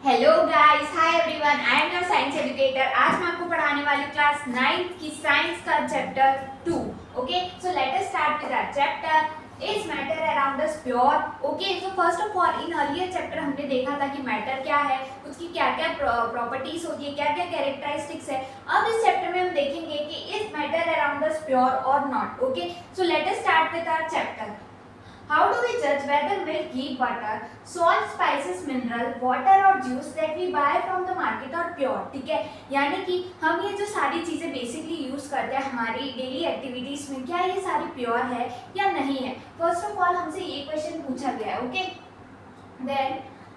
Hello guys, hi everyone, I am your science educator. आज मैं आपको पढ़ाने वाली क्लास 9th की साइंस का chapter 2। Okay, so let us start with our chapter is matter around us pure. Okay, so first of all in earlier chapter हमने देखा था कि मैटर क्या है, उसकी क्या क्या प्रॉपर्टीज होती है, क्या क्या कैरेक्टरिस्टिक्स है। अब इस चैप्टर में हम देखेंगे कि is matter around us pure or not. Okay, so let us start with our chapter. How do we judge whether milk, ghee, butter, salt, spices, mineral, water और juice that we buy from the market are pure? ठीक है, यानी कि हम ये जो सारी चीज़ें बेसिकली यूज करते हैं हमारी डेली एक्टिविटीज में, क्या ये सारी प्योर है या नहीं है। फर्स्ट ऑफ ऑल हमसे ये क्वेश्चन पूछा गया है। Okay,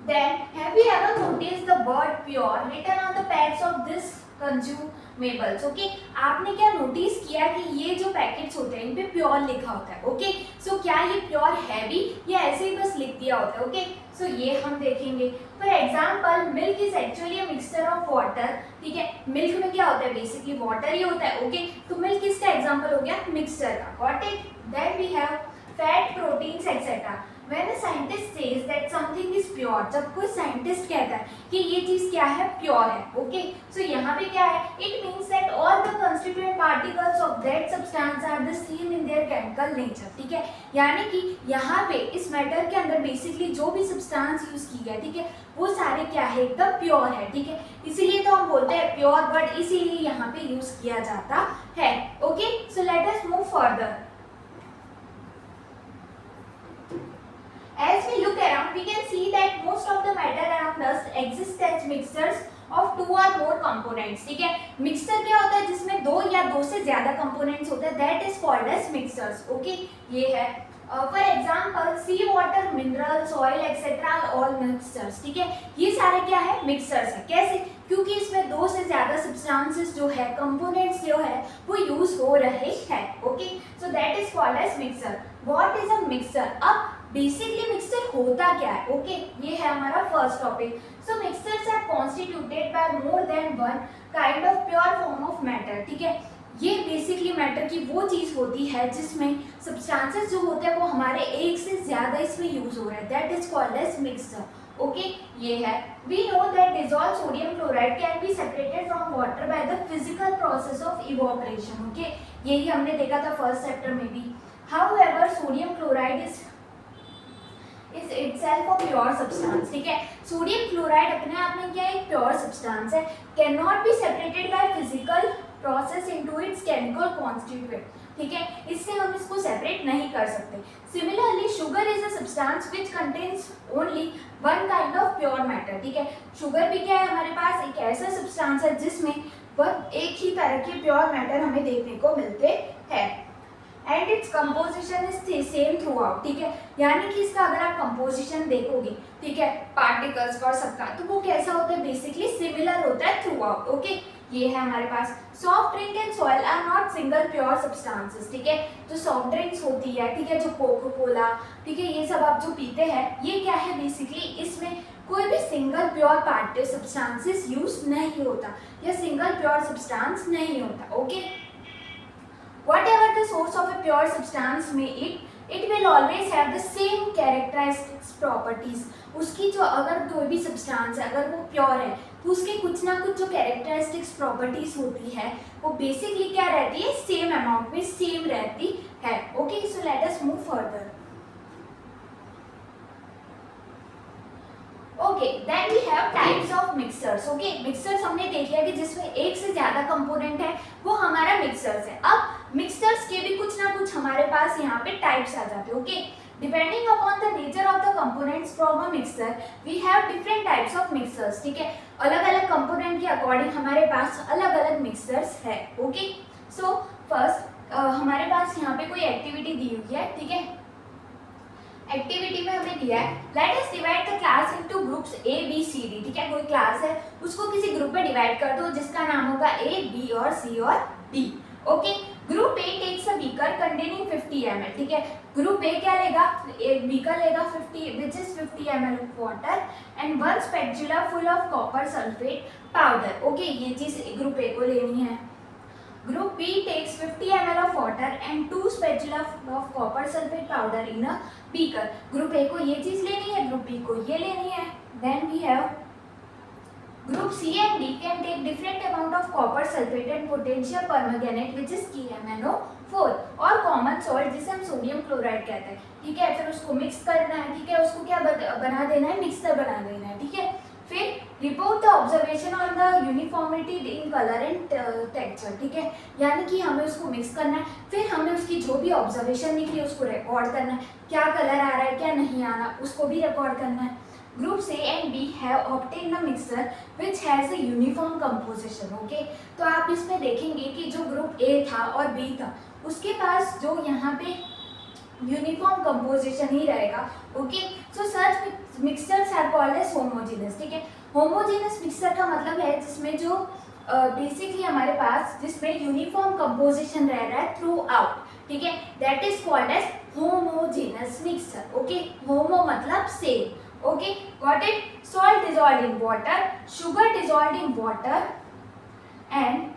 then have you ever noticed the word pure written on the packs of this consumables. Okay, आपने क्या नोटिस किया कि ये जो पैकेट्स होते हैं इन पे प्योर लिखा होता है। ओके, सो क्या ये प्योर है भी या ऐसे ही बस लिख दिया होता है। ओके, सो ये हम देखेंगे। For example milk is actually a mixture of water. ठीक है, मिल्क में क्या होता है, बेसिकली वाटर ही होता है। ओके, तो मिल्क किसका एग्जांपल हो गया, मिक्सचर का। Got it. Then we have fat, proteins etcetera. When a scientist says that something is pure, जब कोई साइंटिस्ट कहता है कि ये चीज क्या है, प्योर है। ओके, सो यहाँ पे क्या है, it means that all the constituent particles of that substance are the same in their chemical nature. ठीक है, यानी कि यहाँ पे इस मैटर के अंदर बेसिकली जो भी सब्सटेंस यूज की गया, ठीक है, वो सारे क्या है, एकदम प्योर है। ठीक है, इसीलिए तो हम बोलते हैं प्योर वर्ड इसीलिए यहाँ पे यूज किया जाता है। Okay, so let us move further. As we look around, we can see that most of the matter around us exists as mixtures of two or more components. ठीक है, mixture क्या होता है जिसमें दो या दो से ज्यादा कंपोनेंट्स होते हैं, that is called as mixtures. Okay, ये है for example sea water, minerals, oil etcetera all mixtures. ठीक है, ये सारे क्या है, मिक्सचर्स है। कैसे, क्योंकि इसमें दो से ज्यादा सब्सटेंसेस जो है, कंपोनेंट्स जो है वो यूज हो रहे हैं। Okay, so that is called as mixture. What is a mixture. अब बेसिकली मिक्सचर होता क्या है। ओके, ये है हमारा first topic. So mixtures are constituted by more than one kind of pure form of matter. ठीक है, ये बेसिकली मैटर की वो चीज होती है जिसमें सब्सटेंसेस जो होते हैं वो हमारे एक से ज्यादा इसमें यूज हो रहे हैं, that is called as mixture. Okay, ये है। We know that dissolve sodium chloride can be separated from water by the physical process of evaporation. Okay, यही हमने देखा था फर्स्ट चैप्टर में भी। However sodium chloride is itself a pure substance। ठीक है, सोडियम क्लोराइड अपने आप में क्या एक प्योर सब्सटेंस है, can not be separated by physical process into its chemical constituent. ठीक है, इससे हम इसको सेपरेट नहीं कर सकते। Similarly sugar is a substance which contains only one kind of pure matter. ठीक है, शुगर भी क्या है, हमारे पास एक ऐसा सब्सटेंस है जिसमें बस एक ही तरह के प्योर मैटर हमें देखने को मिलते हैं and its composition is same through out. ठीक है, यानी कि इसका अगर आप कंपोजिशन देखोगे, ठीक है, पार्टिकल्स और सबका, तो वो कैसा होता है, बेसिकली सिमिलर होता है थ्रू आउट। ओके, ये है हमारे पास। Soft drink and soil are not single pure substances. ठीक है, जो सॉफ्ट ड्रिंक्स होती है, ठीक है, जो कोको कोला, ठीक है, ये सब आप जो पीते हैं, ये क्या है, बेसिकली इसमें कोई भी single pure part substances use नहीं होता या सिंगल प्योर सब्सटेंस नहीं होता। Okay, whatever the source of a pure substance may it will always have the same characteristics properties। उसकी जो अगर कोई भी सब्सटेंस है, अगर वो प्योर है, तो उसके कुछ ना कुछ जो कैरेक्टरिस्टिक्स प्रॉपर्टीज होती है वो बेसिकली क्या रहती है, सेम अमाउंट में सेम रहती है। Okay, so let us move further. Okay, then we have types of mixtures. Okay, mixtures हमने देख लिया कि जिसमें एक से ज्यादा कंपोनेंट है वो हमारा मिक्सचर्स है। अब मिक्सचर्स के भी कुछ ना कुछ हमारे पास यहाँ पे टाइप्स आ जाते हैं। Okay, depending upon the nature of the components from a mixture we have different types of mixtures. ठीक है, अलग अलग कंपोनेंट के अकॉर्डिंग हमारे पास अलग अलग मिक्सचर्स है। ओके, सो फर्स्ट हमारे पास यहाँ पे कोई एक्टिविटी दी हुई है। ठीक है, एक्टिविटी में हमें दिया है let us divide the class into groups A B C D. ठीक है, कोई क्लास है उसको किसी ग्रुप में डिवाइड कर दो जिसका नाम होगा ए, बी और सी और D. Okay, group A takes a beaker containing 50 ml। ठीक है, ग्रुप ए क्या लेगा, एक बीकर लेगा 50 which is 50 ml of water and one spatula full of copper sulphate powder. Okay, ये चीज ग्रुप ए को लेनी है। Group B takes 50 ml of water and 2 spatula of copper sulfate powder in a beaker। Group A को ये चीज लेनी है, Group B को ये लेनी है। Then we have Group C and D can take different amount of copper sulfate and potassium permanganate which is KMnO4 और कॉमन सॉल्ट जिसे हम सोडियम क्लोराइड कहते हैं, ठीक है। फिर उसको मिक्स करना है, ठीक है, उसको क्या बना देना है, मिक्सर बना देना है, ठीक है। फिर report the observation on the uniformity in colour and texture, ठीक है, यानी कि हमें उसको मिक्स करना है, फिर हमें उसकी जो भी ऑब्जर्वेशन निकली उसको रिकॉर्ड करना है, क्या कलर आ रहा है क्या नहीं आ रहा उसको भी रिकॉर्ड करना है। Groups A and B have obtained a mixture which has a uniform composition, okay? तो आप इसमें देखेंगे कि जो ग्रुप A था और B था उसके पास जो यहाँ पे यूनिफॉर्म कंपोजिशन ही रहेगा, okay. So such mixtures are called as homogeneous, ठीक है। होमोजेनस मिक्सचर का मतलब है जिसमें जो बेसिकली हमारे पास जिसमें यूनिफॉर्म कंपोजिशन रह रहा है थ्रू आउट, ठीक है, that is called as homogeneous mixture, okay. Homo मतलब same, okay, got it? Salt dissolved in water, sugar dissolved in water, and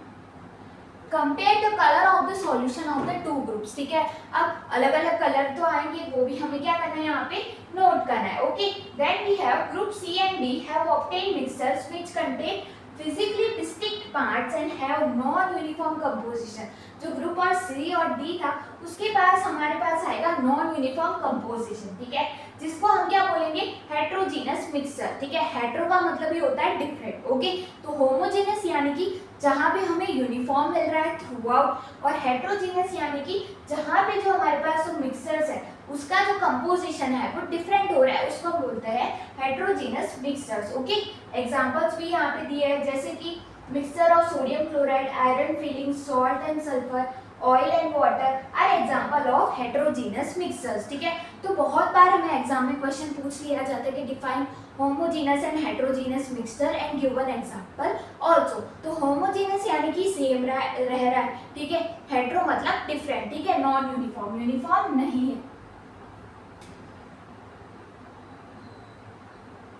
compare the color of the solution of the two groups, ठीक है। अब अलग अलग colour तो आएंगे, वो भी हमें क्या करना है यहाँ पे नोट करना है, okay. Then we have group C and D have obtained mixtures which contain physically distinct parts and have non-uniform composition। जो ग्रुप और C और D था उसके पास हमारे पास आएगा नॉन यूनिफॉर्म कंपोजिशन, ठीक है, जिसको हम क्या बोलेंगे हेट्रोजीनस मिक्सचर, ठीक है। हेट्रो का मतलब ये होता है डिफरेंट, ओके। तो होमोजेनस यानी कि जहाँ पे हमें यूनिफॉर्म मिल रहा है थ्रू आउट, और हेट्रोजीनस यानी कि जहाँ पे जो हमारे पास जो मिक्सचर्स है उसका जो कंपोजिशन है वो डिफरेंट हो रहा है, उसको बोलते हैं हेट्रोजीनस मिक्सचर्स, ओके। एग्जांपल्स भी यहाँ पे दिए हैं जैसे कि mixture of sodium chloride, iron filing, salt and sulphur, oil and water are example of heterogeneous mixtures, ठीक है। तो बहुत बार हमें एग्जाम में क्वेश्चन पूछ लिया जाता है कि define homogeneous and heterogeneous mixture and give an example also. तो होमोजेनस यानी कि सेम रह रहा है, ठीक है। हेट्रो मतलब डिफरेंट, ठीक है, नॉन यूनिफॉर्म, यूनिफॉर्म नहीं है,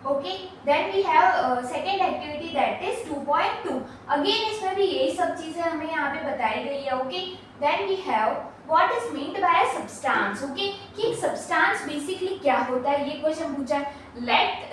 okay. Then we have second activity that is 2.2। Again इसमें भी यही सब चीजें हमें यहाँ पे बताई गई है, okay. Then we have what is meant by a substance, okay, कि एक सब्सटेंस बेसिकली क्या होता है, ये क्वेश्चन पूछा है।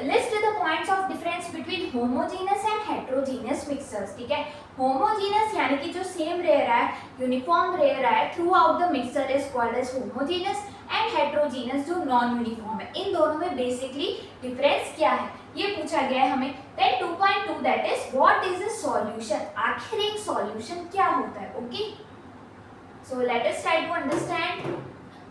List the points of difference between homogeneous and heterogeneous mixtures, ठीक है। होमोजेनस यानी कि जो सेम रह रहा है, यूनिफॉर्म रह रहा है throughout the mixture is called as homogeneous, and heterogeneous जो नॉन यूनिफॉर्म है, इन दोनों में बेसिकली डिफरेंस क्या है ये पूछा गया है हमें। Then 2.2 that is what is a solution, आखिर एक सॉल्यूशन क्या होता है, okay. So let us try to understand.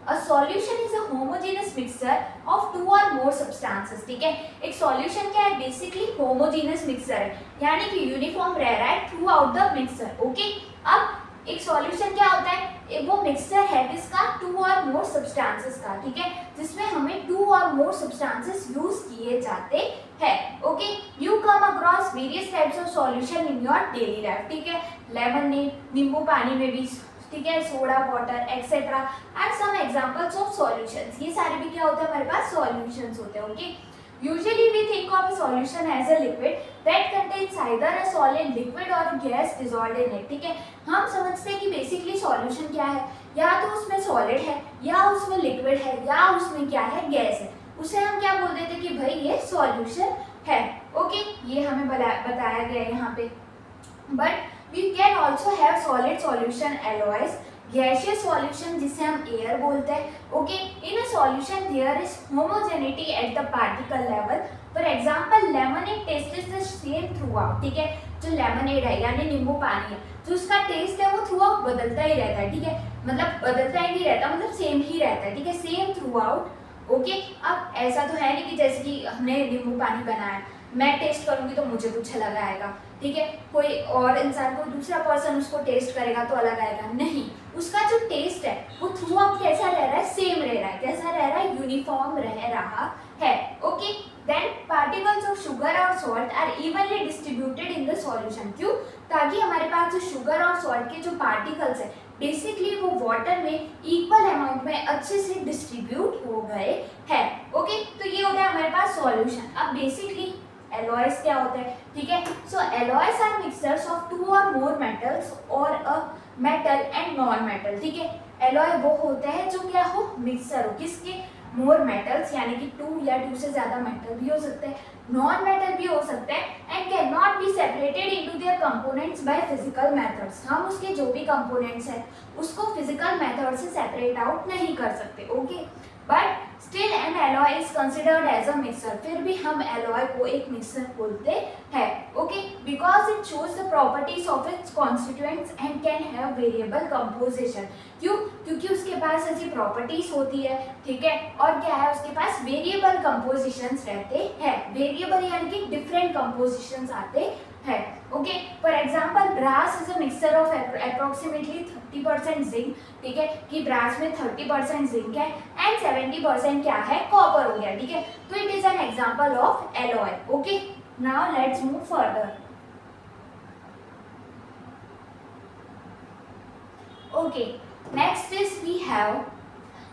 A solution is a homogeneous mixture of two or more substances, ठीक है। एक सॉल्यूशन क्या है, बेसिकली होमोजेनस मिक्सचर है, यानी कि यूनिफॉर्म रह रहा है throughout the mixture, okay. अब एक सॉल्यूशन क्या होता है, वो मिक्सचर है किसका, टू और मोर सब्सटेंसेस का, ठीक है, जिसमें हमें to or more substances use किए जाते हैं, okay. You come across various types of solution in your daily life, ठीक है। लेमनेड, नींबू पानी में भी, ठीक है, soda water etcetera and some examples of solutions, ये सारे भी क्या होते हैं हमारे पास सॉल्यूशंस होते हैं, okay. Usually we think of a solution as a liquid that contains either a solid, liquid और गैस डिसॉल्व्ड इन इट, ठीक है। हम समझते हैं कि बेसिकली सॉल्यूशन क्या है, या तो उसमें सॉलिड है, या उसमें लिक्विड है, या उसमें क्या है गैस है, उसे हम क्या बोल देते हैं कि भाई ये सॉल्यूशन है, ओके। ये हमें बताया गया है यहाँ पे। But we can also have solid solution alloys, gaseous solution जिसे हम air बोलते हैं, okay। In a solution there is homogeneity at the particle level, for example lemonade taste is the same throughout, ठीक है। जो lemonade है यानी नींबू पानी है, जो उसका टेस्ट है वो throughout बदलता ही रहता है, ठीक है, मतलब बदलता ही नहीं रहता, मतलब सेम ही रहता है, ठीक है, सेम throughout, ओके। अब ऐसा तो है नहीं कि जैसे कि हमने नींबू पानी बनाया, मैं टेस्ट करूंगी तो मुझे कुछ अलग आएगा, ठीक है, कोई और इंसान कोई दूसरा पर्सन उसको टेस्ट करेगा तो अलग आएगा, नहीं, उसका जो टेस्ट है वो थ्रू आउट कैसा रह रहा है, सेम रह रहा है, कैसा रह रहा है, यूनिफॉर्म रह रहा है, okay. Then particles of sugar और salt are evenly distributed in the solution, क्यों, ताकि हमारे पास जो शुगर और सॉल्ट के जो पार्टिकल्स है बेसिकली वो वाटर में इक्वल अमाउंट में अच्छे से डिस्ट्रीब्यूट हो गए हैं, ओके। तो ये होता है हमारे पास सॉल्यूशन। अब बेसिकली एलॉयज क्या होता है, ठीक है। So alloys are mixtures of two or more metals or a metal and non metal, ठीक है। एलॉय वो होता है जो क्या हो, मिक्सचर हो, किसके, मोर मेटल्स यानी कि टू या टू से ज्यादा मेटल भी हो सकते हैं, नॉन मेटल भी हो सकते हैं, and can not be separated into their components by physical methods, हम उसके जो भी कंपोनेंट्स हैं उसको फिजिकल मेथड से सेपरेट आउट नहीं कर सकते, okay. But still an alloy is considered as a mixture, फिर भी हम एलॉय को एक मिक्सर बोलते हैं, okay, because it shows the properties of its constituents and can have variable composition. क्यों? क्योंकि उसके पास ऐसी प्रॉपर्टीज होती है, ठीक है, और क्या है, उसके पास वेरिएबल कंपोजिशंस रहते हैं। वेरिएबल यानी कि डिफरेंट कंपोजिशंस आते है, okay. For example brass is a mixture of approximately 30% zinc, ठीक है, कि ब्रास में 30% जिंक है एंड 70% क्या है, कॉपर हो गया, ठीक है। तो it is an example of alloy, okay. Now let's move further, okay. Next is we have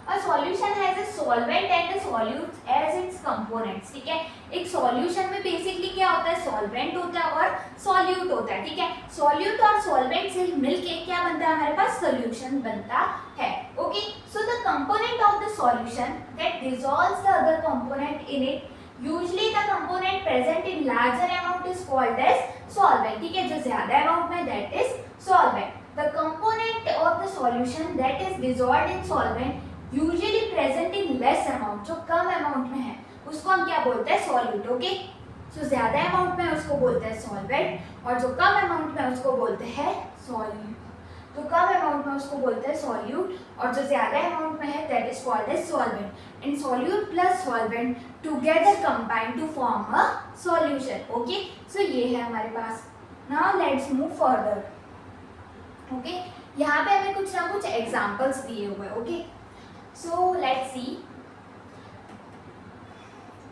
A solution has a solvent and a solute as its components, ठीक है। एक सॉल्यूशन में बेसिकली क्या होता है, सॉल्वेंट होता है और सॉल्यूट होता है, ठीक है। सॉल्यूट और सॉल्वेंट से मिलके क्या बनता है, हमारे पास सॉल्यूशन बनता है, okay. So the component of the solution that dissolves the other component in it, usually the component present in larger amount is called as solvent, ठीक है, जो ज्यादा अमाउंट में that is solvent. The component of the solution that is dissolved in solvent usually present in less amount, जो कम amount में है उसको हम क्या बोलते हैं, सॉल्यूट, ओके। जो ज्यादा अमाउंट में है उसको बोलते हैं सॉल्वेंट और जो कम अमाउंट में है उसको बोलते हैं सॉल्यूट। तो कम अमाउंट में उसको बोलते हैं सॉल्यूट और जो ज्यादा अमाउंट में है that is called as solvent. And solute plus solvent together combine to form a solution, okay. So ये है हमारे पास। Now let's move further, okay. यहाँ पे हमें कुछ ना कुछ एग्जांपल्स दिए हुए हैं, okay. So let's see.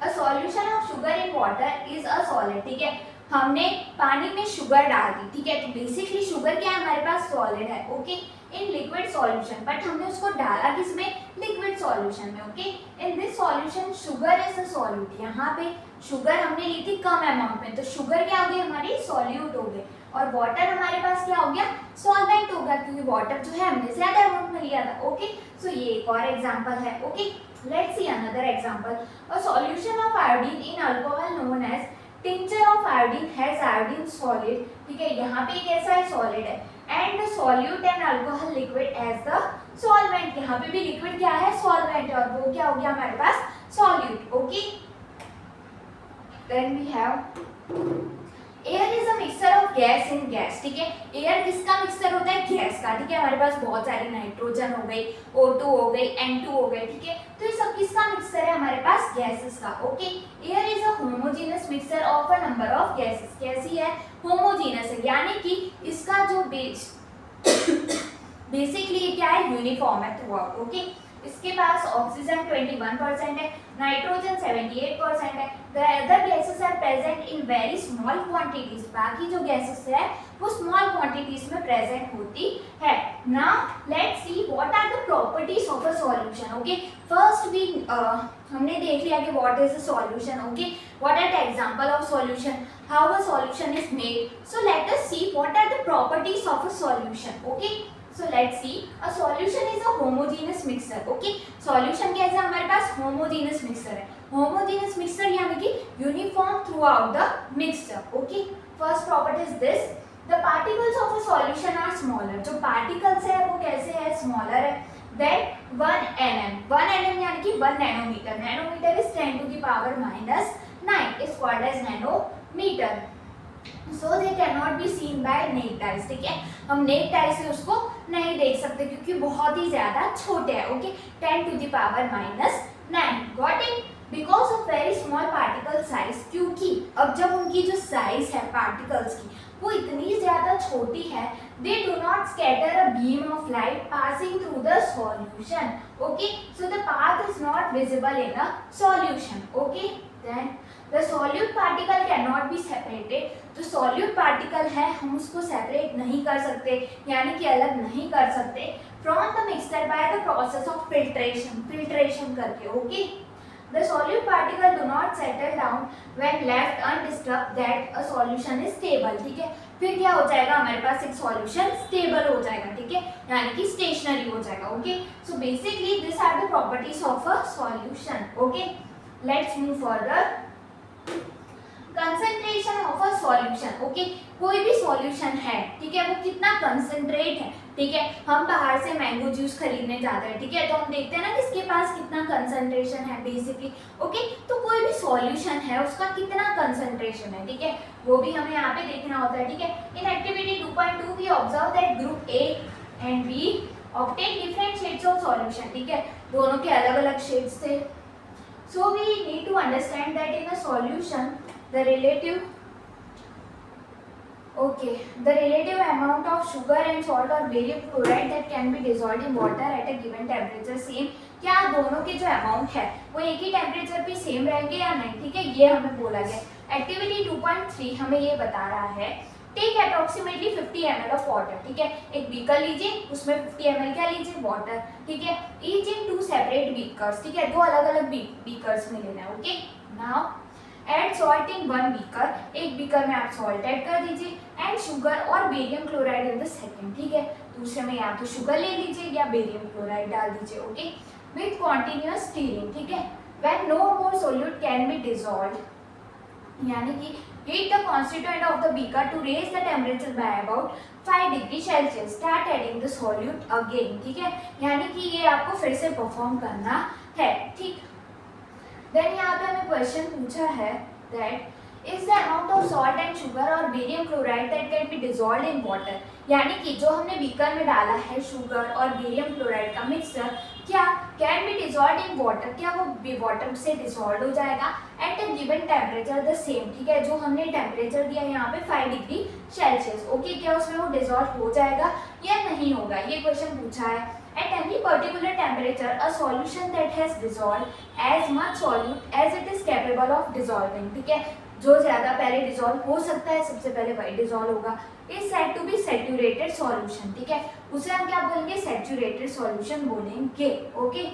A solution of sugar in water is a solid, ठीक है। हमने पानी में शुगर डाल दी, ठीक है, तो बेसिकली शुगर क्या है, हमारे पास सॉलिड है, okay, in liquid solution, but हमने उसको डाला किसमें, लिक्विड सॉल्यूशन में, okay. In this solution sugar is a solute, यहाँ पे शुगर हमने ली थी कम अमाउंट में, तो शुगर क्या हो गई हमारी, सॉल्यूट हो गई, और वाटर हमारे पास क्या हो गया, सॉल्वेंट हो गया, क्योंकि वाटर जो है हमने ज्यादा अमाउंट में लिया था, ओके। सो ये एक और एग्जांपल है, okay. Let's see another example. A solution of iodine in alcohol known as tincture of iodine has iodine solid, ठीक है, यहाँ पे कैसा है, सॉलिड है, and the solute and alcohol liquid as the solvent, यहाँ पे भी लिक्विड क्या है, सॉल्वेंट है, और वो क्या हो गया हमारे पास, solute, okay. Then we have air is a mixture of gas in gas, ठीक है। एयर किसका मिक्सचर होता है, गैस का, ठीक है। हमारे पास बहुत सारे नाइट्रोजन हो गई, O2 हो गई, N2 हो गई, ठीक है। तो ये सब किसका मिक्सचर है, हमारे पास गैसेस का, okay. Air is a homogeneous mixture of a number of gases, कैसी है, होमोजेनस है, यानी कि इसका जो बेस बेसिकली क्या है, यूनिफॉर्म है थ्रू आउट, ओके। इसके पास ऑक्सीजन 21% है, नाइट्रोजन 78% है, the other gases are present in very small quantities, बाकी जो गैसेस है वो स्मॉल क्वांटिटीज में प्रेजेंट होती है। Now let's see what are the properties of a solution, okay. First we हमने देख लिया कि what is a solution, okay, what are the example of solution, how a solution is made. So let us see what are the properties of a solution, okay. So let's see, a solution is a homogeneous mixture, okay। solution कैसा है, हमारे पास homogeneous mixture है, homogeneous mixture यानी कि uniform throughout the mixture, okay। first property is this, the particles of a solution are smaller, जो particles है वो कैसे है, smaller है than 1 nm, 1 nm यानी कि 1 nanometer, nanometer is 10 to the power minus 9 is called as nanometer, so they cannot be seen by naked eyes, ठीक है। हम naked eye से उसको नहीं देख सकते क्योंकि बहुत ही ज्यादा छोटे हैं, okay, 10 to the power minus 9, got it, because of very small particle size, क्योंकि अब जब उनकी जो साइज है पार्टिकल्स की वो इतनी ज्यादा छोटी है, they do not scatter a beam of light passing through the solution, okay, so the path is not visible in a solution, okay। then the solute particle cannot be separated, जो solute particle है हम उसको separate नहीं कर सकते, यानी कि अलग नहीं कर सकते from the mixture by the process of filtration करके, okay। the solute particle do not settle down when left undisturbed, that a solution is stable, ठीक है। फिर क्या हो जाएगा, हमारे पास एक solution stable हो जाएगा, ठीक है, यानी कि stationary हो जाएगा, okay। so basically these are the properties of a solution, okay। let's move further। concentration of a solution, okay, कोई भी सॉल्यूशन है, ठीक है, वो कितना कंसंट्रेट है, ठीक है, हम बाहर से मैंगो जूस खरीदने जाते हैं, ठीक है, तो हम देखते हैं ना किसके पास कितना कंसंट्रेशन है बेसिकली, ओके, तो कोई भी सॉल्यूशन है उसका कितना कंसंट्रेशन है, ठीक है, वो भी हमें यहाँ पे देखना होता है, ठीक है। In activity 2.2 we observe that group A and B obtain different shades of solution, ठीक है, दोनों के अलग अलग शेड्स थे। So we need to understand that in a solution the relative amount of sugar and salt or barium chloride that can be dissolved in water at a given temperature same, क्या दोनों के जो amount है वो एक ही temperature पे same रहेंगे या नहीं, ठीक है, ये हमें बोला गया। एक्टिविटी 2.3 हमें ये बता रहा है take approximately 50 ml of water, ठीक है, एक बीकर लीजिए, उसमें 50 ml क्या लीजिए, वाटर, ठीक है, ईच इन 2 सेपरेट बीकर्स, ठीक है, दो अलग अलग बीकर्स में लेना है, okay. Now add salt in one beaker, एक बीकर में आप सॉल्ट ऐड कर दीजिए, एंड शुगर और barium chloride in the second, ठीक है, दूसरे में या तो शुगर ले लीजिए या बेरियम क्लोराइड डाल दीजिए, ओके, विथ कॉन्टिन्यूअस स्टीरिंग, ठीक है, when no more solute can be dissolved, यानी कि heat the constituent of the beaker to raise the temperature by about 5 degree Celsius, start adding the solute again, ठीक है, यानी कि ये आपको फिर से परफॉर्म करना है, ठीक। देन यहाँ पे हमें क्वेश्चन पूछा है that is the amount of salt and sugar और barium chloride that can be dissolved in water, यानी कि जो हमने बीकर में डाला है शुगर और बेरियम क्लोराइड का मिक्सचर, क्या can be dissolved in water, क्या वो वाटर से डिसॉल्व हो जाएगा at a given temperature the same, ठीक है, जो हमने टेम्परेचर दिया यहाँ पे 5 डिग्री सेल्सियस, ओके, क्या उसमें वो डिसॉल्व हो जाएगा या नहीं होगा, ये क्वेश्चन पूछा है। At any particular temperature, a solution that has dissolved as much solute as it is capable of dissolving, ठीक है, जो ज्यादा पहले डिसॉल्व हो सकता है सबसे पहले वही डिसॉल्व होगा, is said to be saturated solution, ठीक है, उसे हम क्या बोलेंगे, सैचुरेटेड सॉल्यूशन बोलेंगे, okay.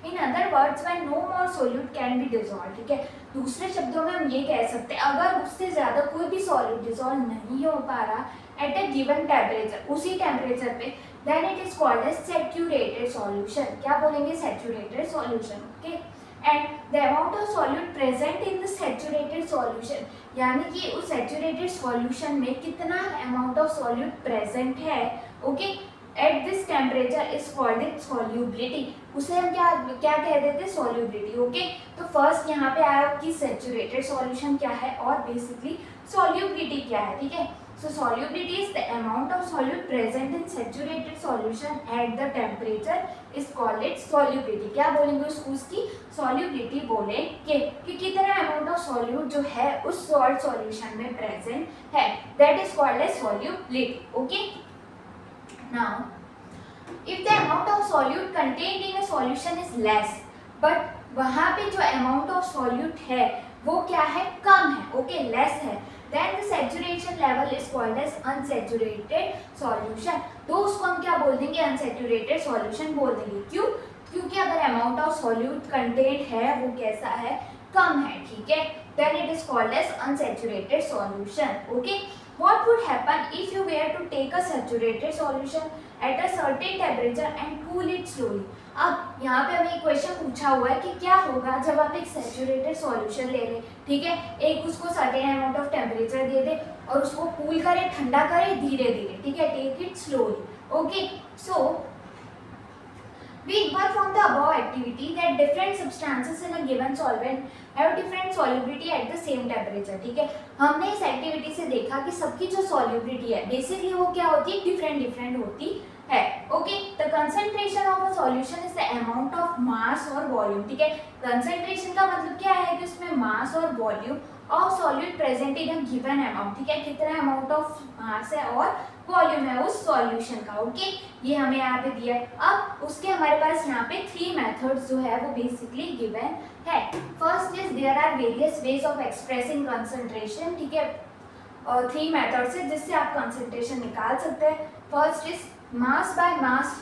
In other words when no more solute can be dissolve, ठीक है, दूसरे शब्दों में हम ये कह सकते हैं अगर उससे ज्यादा कोई भी सॉल्यूट डिसॉल्व नहीं हो पा रहा एट अ गिवन टेम्परेचर, उसी टेम्परेचर पे, then it is called as saturated solution, क्या बोलेंगे, saturated solution, okay, and the amount of solute present in the saturated solution, यानी कि उस saturated solution में कितना amount of solute present है, okay, at this temperature is called its solubility, उसे हम क्या क्या कह देते हैं, solubility, okay। तो फर्स्ट यहाँ पे आया कि saturated solution क्या है और बेसिकली solubility क्या है, ठीक है। So solubility is the amount of solute present in saturated solution at the temperature is called its solubility, क्या बोलेंगे उसको, उसकी solubility बोलेंगे कि कितना amount of solute जो है उस salt solution में present है, that is called as solubility, okay। Now if the amount of solute contained in a solution is less, but वहाँ पे जो amount of solute है वो क्या है, कम है, okay, less है, then the saturation level is called as unsaturated solution, तो उसको हम क्या बोल देंगे, unsaturated solution बोल देंगे, क्यों, क्योंकि अगर amount of solute contained है वो कैसा है, कम है, ठीक है, then it is called as unsaturated solution, okay। What would happen if you were to take a saturated solution at a certain temperature and cool it slowly, अब यहाँ पे हमें एक क्वेश्चन पूछा हुआ है कि क्या होगा जब आप एक सैचुरेटेड सॉल्यूशन ले लें, ठीक है, एक उसको सर्टेन अमाउंट ऑफ टेम्परेचर दे दे और उसको कूल करे, ठंडा करे धीरे धीरे, ठीक है, take it slowly, okay. So we infer from the above activity that different substances in a given solvent have different solubility at the same temperature, ठीक है, हमने इस एक्टिविटी से देखा कि सबकी जो solubility है बेसिकली वो क्या होती है, डिफरेंट होती है, okay. The concentration of a solution is the amount of mass और वॉल्यूम, ठीक है, कंसंट्रेशन का मतलब क्या है कि उसमें मास और volume of solute present in a given amount, ठीक है, कितना अमाउंट ऑफ मास है और वॉल्यूम है उस सॉल्यूशन का, ओके, ये हमें यहाँ पे दिया है। अब उसके हमारे पास यहाँ पे 3 मेथड्स जो है वो बेसिकली गिवन है। First is there are various ways of expressing concentration, ठीक है, और 3 मेथड्स है जिससे आप कंसंट्रेशन निकाल सकते हैं। First is mass by mass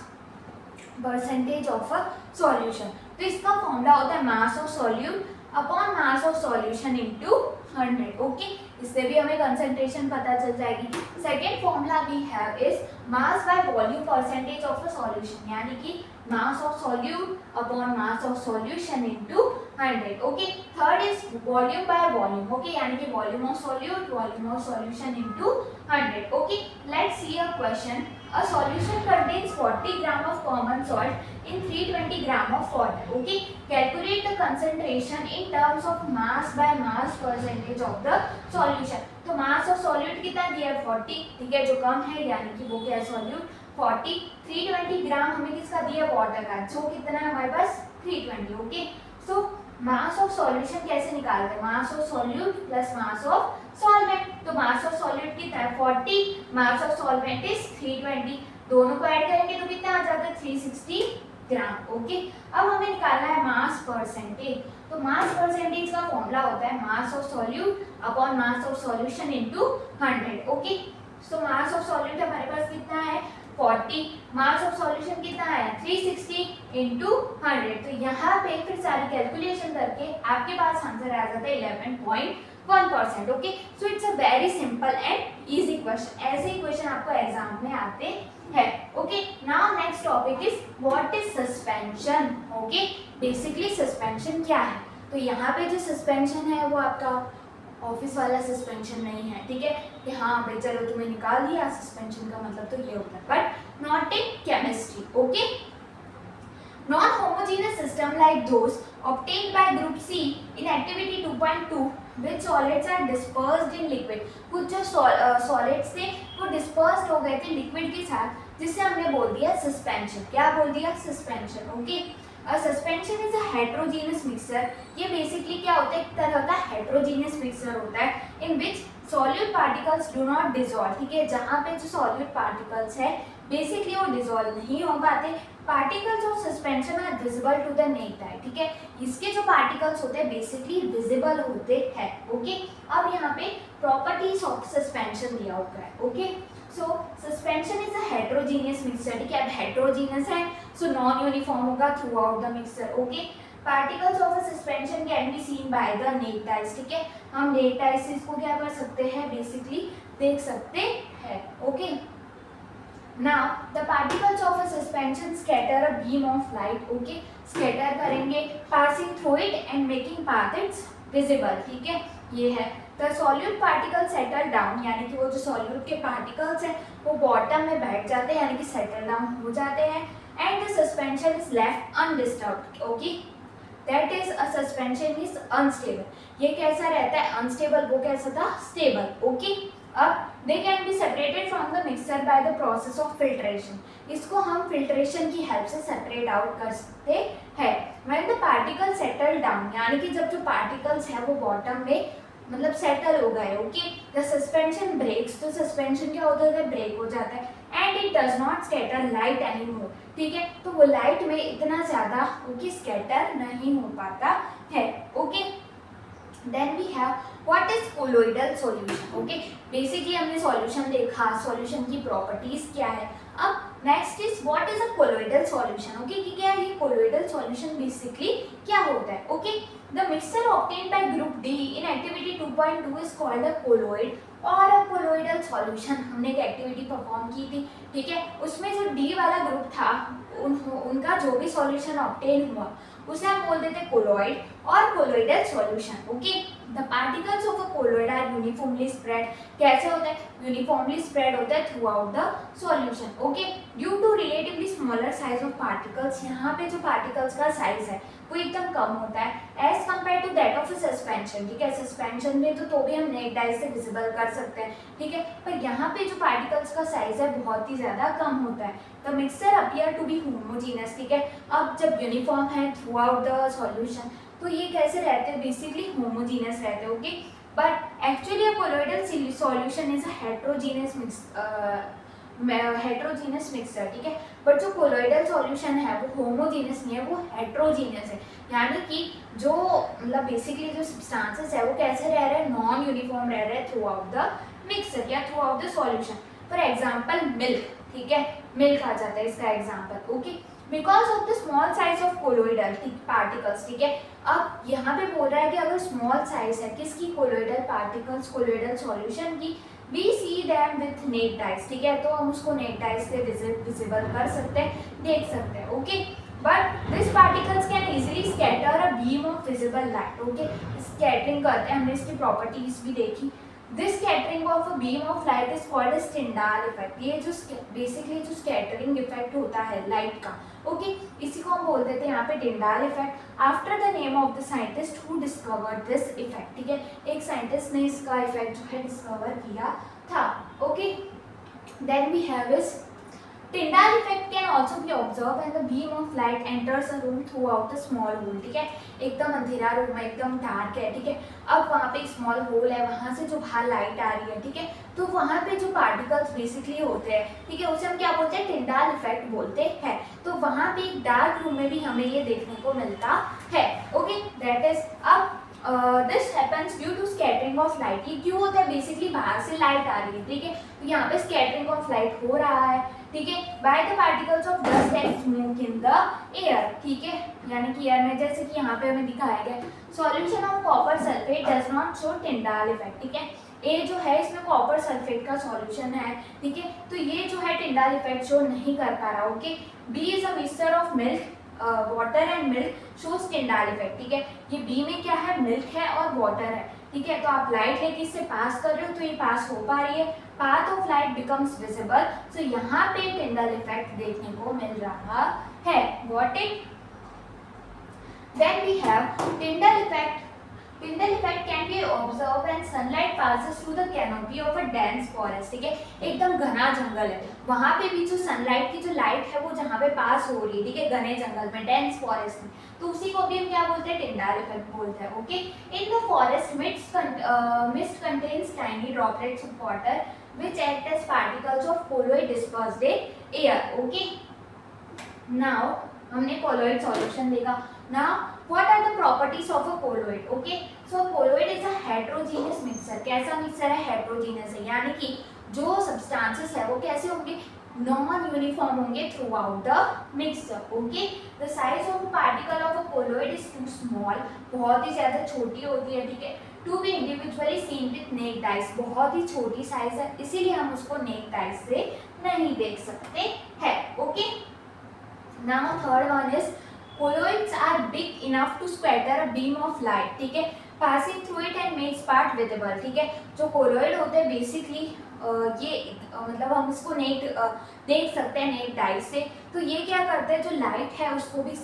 percentage of a solution, तो इसका फॉर्मूला होता है mass of solute upon mass of solution into 100, okay, इससे भी हमें कंसंट्रेशन पता चल जाएगी। Second formula we have is mass by volume percentage of a solution, यानी कि mass of solute upon mass of solution into 100, okay. Third is volume by volume, okay, यानी कि volume of solute, volume of solution into 100, okay. Let's C a question, a solution contains 40 gram of common salt in 320 gram of water, okay, calculate the concentration in terms of mass by mass percentage of the solution। तो mass of solute कितना दिया है 40, ठीक है, जो कम है यानी कि वो क्या है solute 40, 320 ग्राम हमें किसका दिया वाटर का, जो कितना है हमारे पास 320, okay. So mass of solution कैसे निकालते हैं, मास of solute plus mass of solvent, तो मास ऑफ सॉल्यूट कितना है 40, मास ऑफ सॉल्वेंट इज 320, दोनों को ऐड करेंगे तो कितना आ जाता है 360 ग्राम, ओके। अब हमें निकालना है मास परसेंटेज, तो मास परसेंटेज का फॉर्मूला होता है mass of solute upon mass of solution into 100, okay. So mass of solute हमारे पास कितना है 40, मास ऑफ सॉल्यूशन कितना है 360 इनटू 100, तो यहाँ पे फिर सारी कैलकुलेशन करके आपके पास आंसर आ जाता है 11.1%, okay. So it's a very simple and easy question, ऐसे ही क्वेश्चन आपको एग्जाम में आते हैं, okay. Now next topic is what is suspension, okay. Basically suspension क्या है, तो यहाँ पे जो सस्पेंशन है वो आपका ऑफिस वाला सस्पेंशन नहीं है, ठीक है, कि हाँ भाई चलो तुम्हें निकाल दिया, सस्पेंशन का मतलब तो ये होता है, but not in chemistry, okay. Non homogeneous system like those obtained by group C in activity 2.2 which solids are dispersed in liquid, कुछ जो सॉलिड्स थे वो डिस्पर्स्ड हो गए थे लिक्विड के साथ, जिससे हमने बोल दिया सस्पेंशन, क्या बोल दिया suspension, okay. Suspension is a heterogeneous mixture, ये बेसिकली क्या होता है, एक तरह का हेट्रोजीनियस मिक्सचर होता है in which solute particles do not dissolve, ठीक है, जहाँ पे जो सॉल्यूट पार्टिकल्स है बेसिकली वो डिसॉल्व नहीं हो पाते, particles of suspension are visible to the naked eye, ठीक है, इसके जो पार्टिकल्स होते हैं बेसिकली विजिबल होते हैं, ओके। अब यहाँ पे प्रॉपर्टीज ऑफ सस्पेंशन दिया हुआ है, okay. So suspension is a heterogeneous mixture, ठीक है, अब हेट्रोजीनियस है सो नॉन यूनिफॉर्म होगा throughout the mixture, okay. Particles of a suspension can be seen by the naked eyes, ठीक है, हम नेक्ड आईज से इसको क्या कर सकते हैं बेसिकली देख सकते हैं, okay. Now the particles of a suspension scatter a beam of light, okay, scatter करेंगे passing through it and making path it's visible, ठीक है, ये है। The solute particles settle down, यानी कि वो जो solute के particles हैं वो bottom में बैठ जाते हैं यानी कि settle down हो जाते हैं, and the suspension is left undisturbed, okay, that is a suspension is unstable, ये कैसा रहता है unstable, वो कैसा था stable, okay। अब they can be separated from the mixture by the process of filtration, इसको हम filtration की help से separate out कर सकते हैं। When the particles settle down, यानी कि जब जो particles है वो bottom में मतलब settle हो गए, okay, the suspension breaks, तो suspension क्या होता है break हो जाता है, and it does not scatter light anymore, ठीक है, तो वो light में इतना ज़्यादा okay scatter नहीं हो पाता है, okay। Then we have what is colloidal solution, okay, basically हमने solution देखा, solution की properties क्या है। अब next is what is a colloidal solution, okay, कि क्या है ये colloidal solution basically क्या होता है, okay। The mixture obtained by group D in activity 2.2 is called a colloid और a colloidal solution, हमने एक activity perform की थी, ठीक है, उसमें जो D वाला ग्रुप था उनका जो भी solution obtain हुआ उसे हम बोल देते colloid और colloidal solution, okay। The particles of a colloid are uniformly spread, कैसे होता है uniformly spread होता है throughout the solution, okay। Due to relatively smaller size of particles, यहाँ पे जो particles का size है वो एकदम कम होता है as compared to that of a suspension, ठीक है, suspension में तो भी हम naked eye से visible कर सकते हैं, ठीक है, पर यहाँ पे जो particles का size है बहुत ही ज़्यादा कम होता है। The mixture appear to be homogeneous, ठीक है, अब जब uniform है throughout the solution तो ये कैसे रहते हैं बेसिकली होमोजीनियस रहते हैं, okay. But actually a colloidal solution is a heterogeneous mixture, ठीक है, बट जो कोलोइडल सॉल्यूशन है वो होमोजीनियस नहीं है, वो हेट्रोजीनियस है, यानी कि जो मतलब बेसिकली जो सब्सटेंसेस है वो कैसे रह रहे हैं नॉन यूनिफॉर्म रह रहे हैं थ्रू आउट द मिक्सचर या through out the solution. For example milk, ठीक है, मिल्क आ जाता है इसका example, okay. Because of the small size of colloidal particles, ठीक है, अब यहाँ पे बोल रहा है कि अगर स्मॉल साइज है किसकी कोलोइडल पार्टिकल्स कोलोइडल सॉल्यूशन की, we see them with naked eyes, ठीक है, तो हम उसको नेक्ड आइज से विजिबल कर सकते हैं, देख सकते हैं, okay. But this particles can easily scatter a beam of visible light. Okay, scattering करते हैं, हमने इसकी प्रॉपर्टीज भी देखी। This scattering of a beam of light is called as Tyndall effect. ये जो बेसिकली जो स्कैटरिंग इफेक्ट होता है लाइट का, ओके, इसी को हम बोलते थे यहाँ पे Tyndall effect, after the name of the scientist who discovered this effect. ठीक है, एक साइंटिस्ट ने इसका इफेक्ट जो है डिस्कवर किया था। Okay, then we have is Tyndall effect can also be observed when the beam of light enters a room throughout a small hole। ठीक है, एकदम अंधेरा रूम है, एकदम डार्क है, ठीक है, अब वहाँ पे एक स्मॉल होल है, वहाँ से जो बाहर लाइट आ रही है, ठीक है, तो वहाँ पे जो पार्टिकल्स बेसिकली होते हैं, ठीक है, उसे हम क्या बोलते हैं, टिंडाल इफेक्ट बोलते हैं। तो वहाँ पे एक डार्क रूम में भी हमें ये देखने को मिलता है। ओके, दैट इज अब this happens due to scattering of light. ये क्यों होता है, बेसिकली बाहर से लाइट आ रही है, ठीक है, तो यहाँ पे स्कैटरिंग ऑफ लाइट हो रहा है, ठीक है, by the particles of dust and smoke in the air. ठीक है, यानी कि एयर में, जैसे कि यहाँ पे हमें दिखाया गया solution of copper sulphate does not show Tyndall effect. ठीक है, ए जो है इसमें कॉपर सल्फेट का सॉल्यूशन है, ठीक है, तो ये जो है टिंडाल इफेक्ट शो नहीं कर पा रहा। Okay, B is a mixture of milk water and milk shows Tyndall effect. ठीक है, ये बी में क्या है, मिल्क है और वाटर है, ठीक है, तो आप लाइट लेके इससे पास कर रहे हो तो ये पास हो पा रही है, path of light becomes visible, so यहाँ पे टिंडल इफेक्ट देखने को मिल रहा है। Got it? Then we have Tyndall effect. Tyndall effect can be observed when sunlight passes through the canopy of a dense forest. ठीक है, एकदम घना जंगल है, वहां पे भी जो सनलाइट की जो लाइट है वो जहाँ पे पास हो रही है, ठीक है, घने जंगल में, डेंस फॉरेस्ट में, तो उसी को भी हम क्या बोलते हैं, टिंडाल इफेक्ट बोलते हैं। Okay, in the forest mist contains tiny droplets of water which act as particles of colloid dispersed in air। Okay, now हमने colloid solution देखा। Now what are the properties of a colloid? Okay, so colloid is a heterogeneous mixture। कैसा mixture है, heterogeneous है, यानी कि जो substances है वो कैसे होंगे, नॉन यूनिफॉर्म होंगे throughout the mixture. Okay, the size of particle of a colloid is too small, बहुत ही ज्यादा छोटी होती है, ठीक है, to be individually seen with naked eyes, बहुत ही छोटी साइज है, इसीलिए हम उसको नेक्ड आइज से नहीं देख सकते हैं। Okay, now third one is colloids are big enough to scatter a beam of light. ठीक है, passing through it and makes part visible. ठीक है, जो कोलोइड होते हैं बेसिकली ये मतलब हम इसको नेक्ड देख सकते हैं नेक्ड आई से, तो ये क्या करते हैं, जो लाइट है उसको भी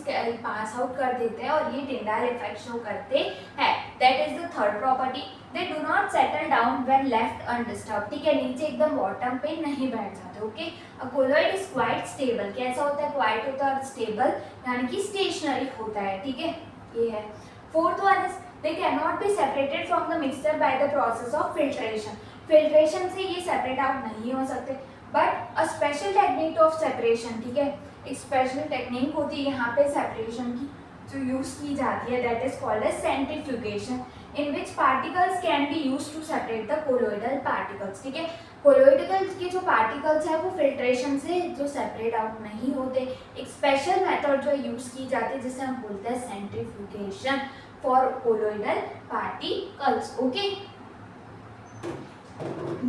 पास आउट कर देते हैं और ये टिंडाल इफेक्ट शो करते हैं। That is the third property. They do not settle down when left undisturbed. ठीक है, नीचे एकदम बॉटम पे नहीं बैठ जाते। Okay, a colloid is quite stable. कैसा होता है, क्वाइट होता है और स्टेबल, यानी कि स्टेशनरी होता है। ठीक है, ये है। Fourth one is they can not be separated from the mixture by the process of filtration. Filtration से ये सेपरेट आउट नहीं हो सकते, but a special technique of separation. ठीक है, एक स्पेशल टेक्निक होती है यहाँ पे सेपरेशन की जो यूज की जाती है, that is called as centrifugation, in which particles can be use to separate the colloidal particles. ठीक है, कोलोइडल के जो पार्टिकल्स है वो फिल्ट्रेशन से जो सेपरेट आउट नहीं होते, एक स्पेशल मेथड जो यूज की जाती है जिसे हम बोलते हैं centrifugation for colloidal particles. Okay,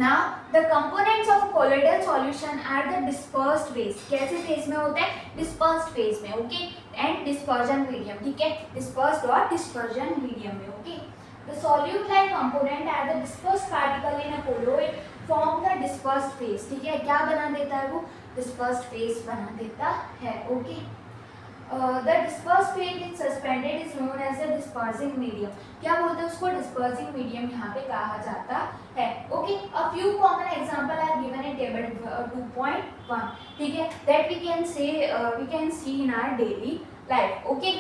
now the components of colloidal solution are the dispersed phase। कैसे phase में होते हैं, dispersed phase में। Okay, and dispersion medium। ठीक है, dispersed और dispersion medium में। Okay, the solute like component are the dispersed particle in a colloid form the dispersed phase। ठीक है, क्या बना देता है वो, dispersed phase बना देता है। Okay, the dispersed phase is suspended is known as the dispersing medium। क्या बोलते हैं उसको, dispersing medium यहाँ पे कहा जाता है। Okay, a few common example are given in table 2.1। ठीक है, that we can see in our daily life। Okay,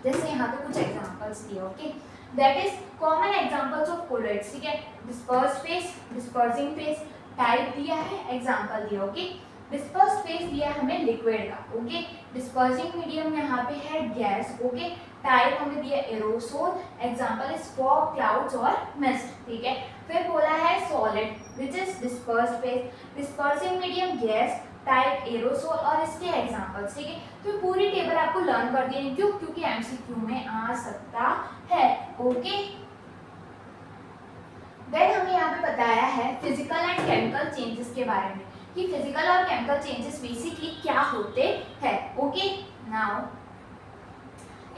जैसे यहाँ पे कुछ एग्जांपल्स दिए। Okay, that is common examples of colloids। ठीक है, dispersed phase, dispersing phase, type दिया है, एग्जांपल दिया। ओके, डिस्पर्स्ड फेज दिया हमें लिक्विड का। ओके, डिस्पर्सिंग मीडियम यहाँ पे है गैस। ओके, टाइप हमें दिया aerosol, example is fog, clouds और मिस्ट। ठीक है, फिर बोला है solid which is dispersed phase, dispersing medium gas, type aerosol और इसके एग्जांपल्स। ठीक है, तो पूरी टेबल आपको लर्न कर दी है, क्यों, क्योंकि एमसीक्यू में आ सकता है। ओके, देन हमें यहाँ पे बताया है फिजिकल एंड केमिकल चेंजेस के बारे में कि फिजिकल और केमिकल चेंजेस बेसिकली क्या होते हैं। Okay, now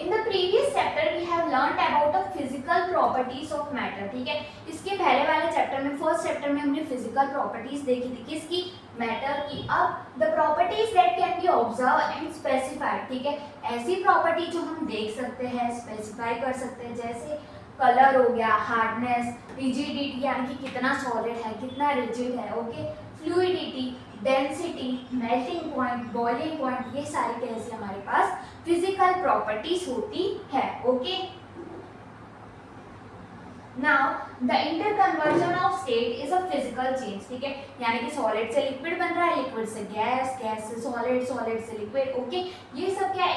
in the previous chapter we have learned about the physical properties of matter, ठीक है। इसके पहले वाले चैप्टर में, फर्स्ट चैप्टर में हमने फिजिकल प्रॉपर्टीज देखी थी, किसकी, मैटर की। अब the properties that can be observe and specified, ठीक है, ऐसी प्रॉपर्टी जो हम देख सकते हैं, स्पेसिफाई कर सकते हैं, जैसे कलर हो गया, हार्डनेस, रिजिडिटी यानी कि कितना सॉलिड है, कितना रिजिड है, okay, fluidity, density, melting point, boiling point, ये सारी कैसी हमारे पास फिजिकल प्रॉपर्टीज होती है, okay. Now the interconversion of state is a physical change, ठीक है, यानी कि सॉलिड से लिक्विड बन रहा है, लिक्विड से गैस, गैस से सॉलिड, सॉलिड से लिक्विड, ओके, ये सब क्या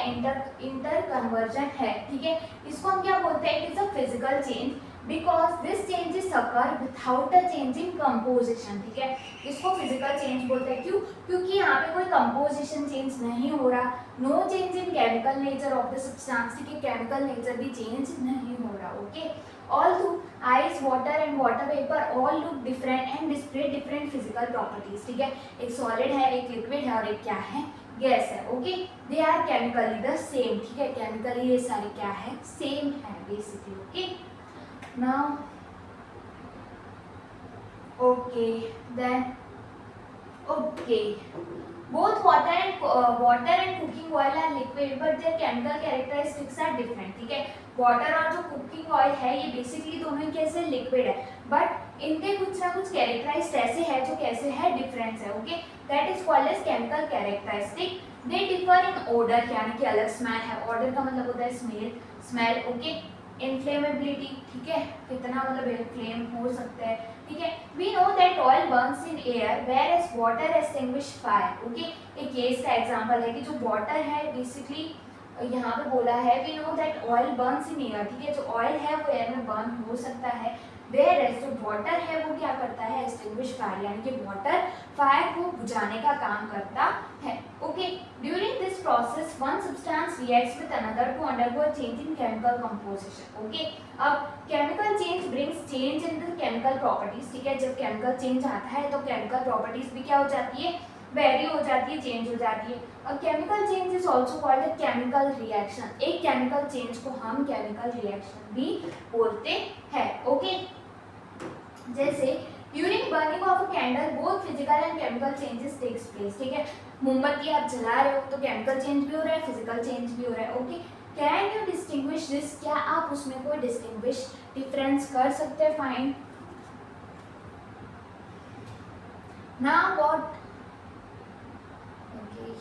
इंटरकन्वर्जन है, ठीक है। इसको हम क्या बोलते हैं, it is a physical change because this changes occur without a change in composition, ठीक है। इसको फिजिकल चेंज बोलते हैं, क्यों, क्योंकि यहाँ पे कोई कंपोजिशन चेंज नहीं हो रहा, no change in chemical nature of the substance, ठीक है, केमिकल नेचर भी चेंज नहीं हो रहा, okay. Although ice, water and water vapor all look different and display different physical properties, ठीक है, एक सॉलिड है, एक लिक्विड है और एक क्या है, गैस है, okay, they are chemically the same, ठीक है, केमिकली ये सारे क्या है, सेम है basically, okay. Now okay then okay, both water and cooking oil are liquid but their chemical characteristics are different, ठीक है, वाटर और जो कुकिंग ऑयल है ये बेसिकली दोनों ही कैसे लिक्विड है, बट इनके कुछ ना कुछ कैरेक्टराइज्ड ऐसे है जो कैसे है, डिफरेंस है, okay, that is called as chemical characteristic. They differ in odour यानी कि अलग स्मेल है, ऑर्डर का मतलब होता है स्मेल, ओके, इनफ्लेमेबिलिटी, ठीक है, कितना मतलब फ्लेम हो सकता है, ठीक है। We know that oil burns in air whereas water extinguish fire, okay, एक ये इसका एग्जांपल है कि जो वाटर है बेसिकली यहाँ पे बोला है, we know that oil burns in air, ठीक है, जो ऑयल है वो एयर में बर्न हो सकता है, वेयर एज जो वाटर है वो क्या करता है, एक्सटिंग्विश फायर, यानी कि वाटर फायर को बुझाने का काम करता है, okay. During this process one substance reacts with another to undergo a change in chemical composition, okay. अब chemical change brings change in the chemical properties, ठीक है, जब केमिकल चेंज आता है तो केमिकल प्रॉपर्टीज भी क्या हो जाती है, वेरी हो जाती है, चेंज हो जाती है। और chemical change is also called a chemical reaction, एक केमिकल चेंज को हम केमिकल रिएक्शन भी बोलते हैं, ओके। जैसे during burning of a candle both physical and chemical changes takes place, ठीक है, मोमबत्ती आप जला रहे हो तो केमिकल चेंज भी हो रहा है, फिजिकल चेंज भी हो रहा है, okay. Can you distinguish this, क्या आप उसमें कोई डिस्टिंग्विश डिफरेंस कर सकते हैं, फाइन। नाउ व्हाट,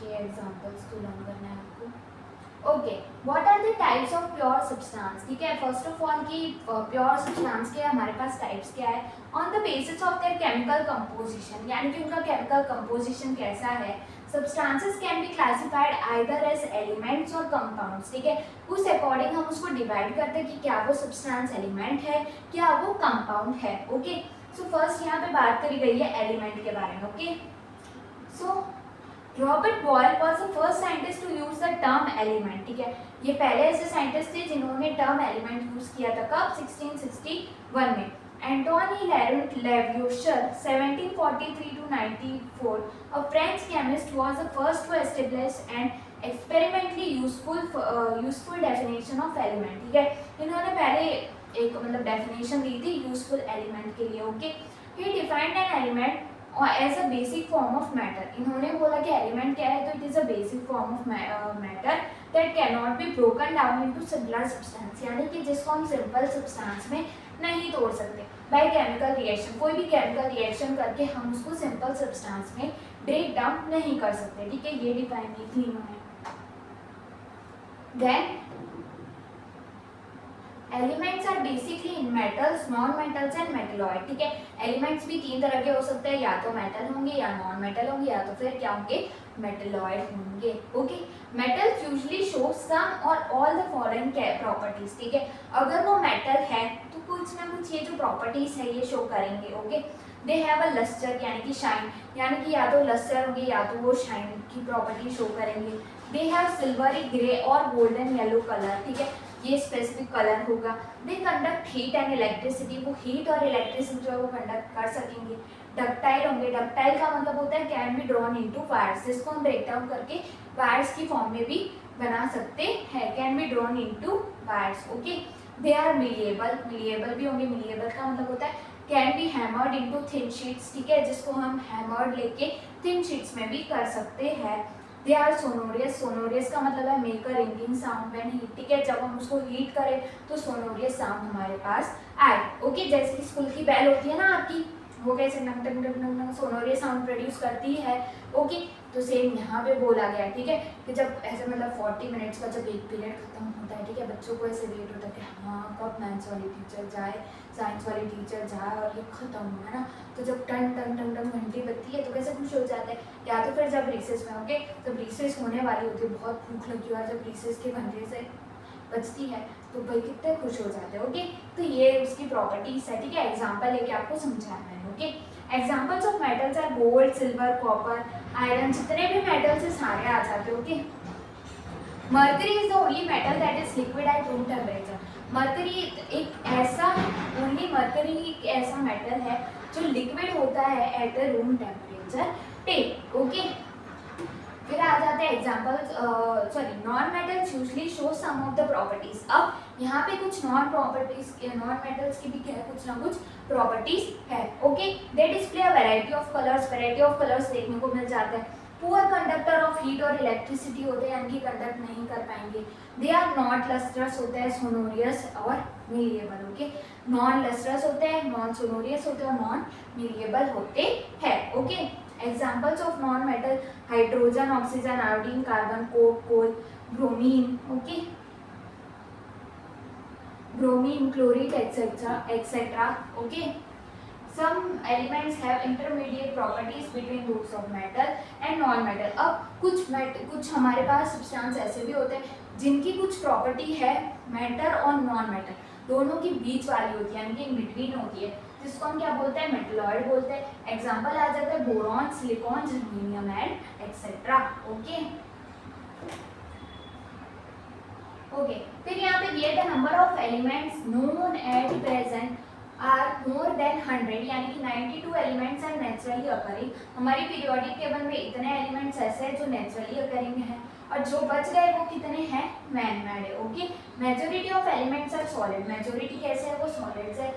ये एग्जांपल्स तो लर्न करना है आपको, okay. What are the types of pure substance, ठीक है, फर्स्ट ऑफ ऑल की प्योर सब्सटेंस के हमारे पास टाइप्स क्या है, on the basis of their chemical composition, यानी कि उनका केमिकल कंपोजिशन कैसा है। Substances can be classified either as elements और कंपाउंड्स, ठीक है, उस अकॉर्डिंग हम उसको डिवाइड करते हैं कि क्या वो सब्सटेंस एलिमेंट है, क्या वो कंपाउंड है, ओके। सो फर्स्ट यहाँ पे बात करी गई है एलिमेंट के बारे में, okay. So Robert Boyle was the first scientist to use the term element, ठीक है, ये पहले ऐसे साइंटिस्ट थे जिन्होंने टर्म एलिमेंट यूज किया था, कब, 1661 में। Antony लेवुशियर 1743 to 94, a French chemist, was the first to establish an experimentally useful definition of element, ठीक है, इन्होंने पहले एक मतलब डेफिनेशन दी थी यूजफुल एलिमेंट के लिए, okay. He defined an element और as a basic form of matter, इन्होंने बोला कि एलिमेंट क्या है, तो it is a basic form of matter that can not be broken down into similar substance, यानी कि जिसको हम सिंपल सब्सटेंस में नहीं तोड़ सकते बाय केमिकल रिएक्शन, कोई भी केमिकल रिएक्शन करके हम उसको सिंपल सब्सटेंस में ब्रेक डाउन नहीं कर सकते, ठीक है, ये डिफाइन की थी इन्होंने। Then elements are basically in metals, non metals and metalloid, ठीक है, एलिमेंट्स भी तीन तरह के हो सकते हैं, या तो मेटल होंगे या नॉन मेटल होंगे या तो फिर क्या होंगे, मेटलॉइड होंगे, okay. Metals usually show some or all the following properties, ठीक है, अगर वो मेटल है तो कुछ ना कुछ ये जो प्रॉपर्टीज है ये शो करेंगे, okay. They have a lustre यानी कि शाइन, यानी कि या तो लस्टर होंगे या तो वो शाइन की प्रॉपर्टी शो करेंगे। दे हैव सिल्वरी ग्रे और गोल्डन येलो कलर, ठीक है, ये स्पेसिफिक कलर होगा। They conduct heat and electricity, वो हीट और इलेक्ट्रिसिटी जो है वो कंडक्ट कर सकेंगे। डक्टाइल होंगे, डक्टाइल का मतलब होता है can be drawn into wires, जिसको हम ब्रेक डाउन करके वायर्स की फॉर्म में भी बना सकते हैं, can be drawn into wires. Okay, they are malleable, malleable भी होंगे, मिलिएबल का मतलब होता है can be hammered into thin sheets, ठीक है, जिसको हम हैमर्ड लेके थिन शीट्स में भी कर सकते हैं। दे आर सोनोरियस, सोनोरियस का मतलब है make a ringing sound when heat, ठीक है, जब हम उसको हीट करें तो सोनोरियस साउंड हमारे पास आए। ओके, जैसे कि स्कूल की बेल होती है ना आपकी, वो कैसे नंग टंग टंग टंग सोनोरियस साउंड प्रोड्यूस करती है। ओके, तो सेम यहाँ पे बोला गया है, ठीक है, कि जब ऐसे मतलब 40 मिनट्स का जब एक पीरियड खत्म होता है, ठीक है, बच्चों को ऐसे वेट होता है कि हाँ कब मैथ्स वाली टीचर जाए, साइंस वाली टीचर जाए और ये खत्म हुआ है ना, तो जब टन टन टन टन घंटी बजती है तो कैसे खुश हो जाते हैं। या तो फिर जब रिसेस में, ओके, जब रिसेस होने वाली होती है, बहुत भूख लगी और जब रिसेस के घंटे से बजती है तो भाई कितने खुश हो जाते हैं। ओके, तो ये उसकी प्रॉपर्टीज है, ठीक है, एग्जाम्पल लेके आपको समझाना है। Okay, examples of metals are gold, silver, copper, iron, जितने भी मेटल्स है सारे आ जाते हैं। Okay, mercury is the only metal that is liquid at room temperature. Mercury एक ऐसा, ओनली मर्करी एक ऐसा मेटल है जो लिक्विड होता है एट द रूम टेम्परेचर पे। ओके, फिर आ जाते हैं examples, sorry non metals usually show some of the properties. अब यहाँ पे कुछ नॉन मेटल्स की भी क्या है, कुछ ना कुछ प्रॉपर्टीज है। Okay, they display a variety of colours देखने को मिल जाते हैं। पुअर कंडक्टर ऑफ हीट और इलेक्ट्रिसिटी होते हैं, यानी कि कंडक्ट नहीं कर पाएंगे। दे आर नॉट लस्ट्रस होते हैं, सोनोरियस और मिलिएबल। ओके, नॉन लस्ट्रस होते हैं, नॉन सोनोरियस होते हैं और नॉन मिलिएबल होते हैं। Okay, examples of non metal, hydrogen, oxygen, iodine, carbon, coke, coal, bromine, okay, bromine, chloride, etc. Okay, some elements have intermediate properties between those of metal and non-metal। अब कुछ हमारे पास substance ऐसे भी होते हैं जिनकी कुछ प्रॉपर्टी है मेटल और नॉन मेटल दोनों की बीच वाली होती है, यानी कि इन बिटवीन होती है, जिसको हम क्या बोलते हैं, मेटलॉइड बोलते हैं। एग्जाम्पल आ जाता है boron, silicon, germanium and etcetera. Okay, okay, फिर यहाँ पे दिए the number of elements known at present are more than 100, यानी कि 92 एलिमेंट्स आर नेचुरली अकरिंग। हमारी पीरियोडिक टेबल में इतने एलिमेंट्स ऐसे हैं जो नेचुरली अकरिंग हैं और जो बच गए वो कितने हैं, मैन मेड है। Okay, majority of elements are solid, majority कैसे है, वो सॉलिड्स है।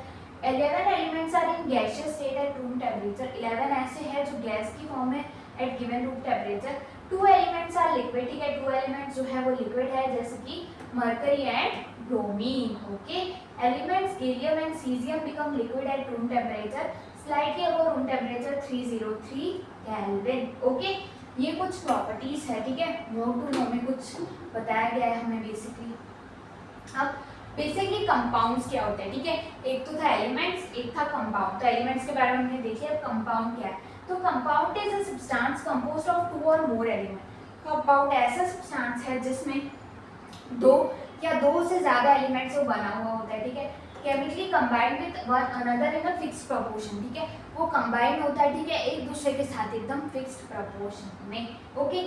11 elements are in gaseous state at room temperature, 11 ऐसे हैं जो गैस की फॉर्म में at given room temperature. 2 elements are liquid, ठीक है, 2 एलिमेंट्स जो है वो लिक्विड है, जैसे कि mercury and bromine। Okay, elements helium and cesium become liquid at room temperature slightly above room temperature 303 Kelvin। Okay, ये कुछ प्रॉपर्टीज है, ठीक है, नोट टू नो में कुछ बताया गया है हमें बेसिकली। अब बेसिकली कंपाउंड्स क्या होते हैं, ठीक है, एक तो था एलिमेंट्स, एक था कंपाउंड। तो एलिमेंट्स के बारे में हमने देखिए, अब कंपाउंड क्या है। तो compound is a substance composed of 2 or more element. Compound ऐसा सब्सटेंस है जिसमें 2 या 2 से ज्यादा एलिमेंट से बना हुआ होता है, ठीक है, chemically combined with one another in a fixed proportion, ठीक है, वो कंबाइन होता है, ठीक है, एक दूसरे के साथ एकदम फिक्स्ड प्रोपोर्शन में। Okay,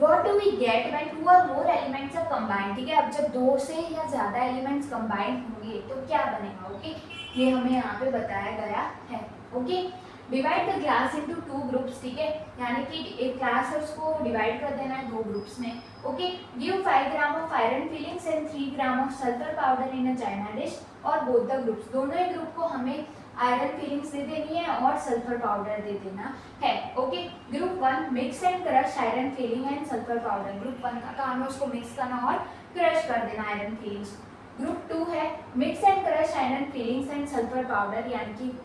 what do we get when 2 or more elements are combined, ठीक है, अब जब 2 से या ज्यादा एलिमेंट्स कंबाइन होंगे तो क्या बनेगा। ओके, ये हमें यहाँ पे बताया गया है। Okay, divide the class into 2 groups, ठीक है, यानी कि एक क्लास है उसको डिवाइड कर देना है 2 ग्रुप्स में। Okay, give 5 gram of iron filings and 3 gram of sulphur powder in a China dish और बोथ द ग्रुप्स, दोनों ही ग्रुप को हमें आयरन फिलिंग्स दे देनी है और सल्फर पाउडर दे देना है। Okay, group 1 mix and crush iron filling and sulphur powder, group 1 का काम है उसको मिक्स करना और क्रश कर देना आयरन फिलिंग्स। ग्रुप 2 है mix and crush iron filings and sulphur powder, यानी कि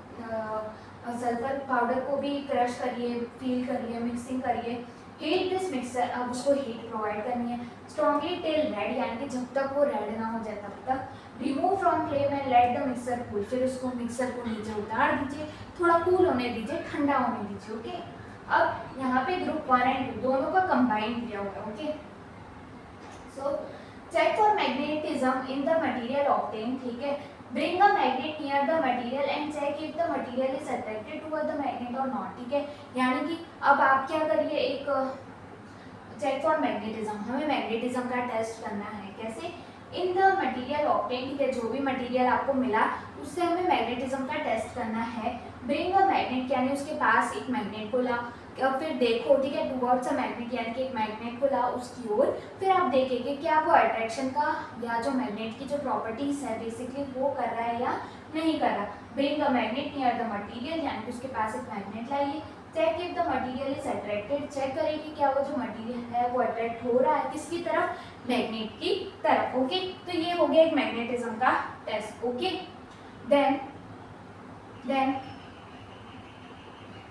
सल्फर पाउडर को भी क्रश करिए, फील करिए, मिक्सिंग करिए। हीट दिस मिक्सर, अब उसको हीट प्रोवाइड करनी है स्ट्रॉन्गली टिल रेड, यानी कि जब तक वो रेड ना हो जाए तब तक। Remove from flame and let the mixer cool, फिर उसको मिक्सर को नीचे उतार दीजिए, थोड़ा कूल होने दीजिए, ठंडा होने दीजिए। ओके, अब यहाँ पे ग्रुप 1 एंड 2 दोनों का कंबाइन किया हुआ है। Okay, so check for magnetism in the material obtain, ठीक है, bring a magnet near the material and check if the material is attracted toward the magnet or not, ठीक है, यानी कि अब आप क्या करिए, एक चेक फॉर मैग्नेटिज्म, हमें मैग्नेटिज्म का टेस्ट करना है, कैसे, इन द मटेरियल ऑब्टेन, ठीक है, जो भी मटेरियल आपको मिला उससे हमें मैग्नेटिज्म का टेस्ट करना है। ब्रिंग अ मैग्नेट, यानी उसके पास एक मैग्नेट को ला, और फिर देखो, ठीक है, टुवर्ड्स अ मैग्नेट, यानी कि एक मैग्नेट को ला उसकी ओर, फिर आप देखेंगे क्या वो अट्रैक्शन का या जो मैग्नेट की जो प्रॉपर्टीज है बेसिकली वो कर रहा है या नहीं कर रहा। Bring a magnet near the material, यानी कि उसके पास एक मैग्नेट लाइए। Check if the material is attracted, check करें कि क्या वो जो मटेरियल है वो अट्रैक्ट हो रहा है किसकी तरफ, मैग्नेट की तरफ। ओके, तो ये हो गया एक मैग्नेटिज्म का test. Okay, then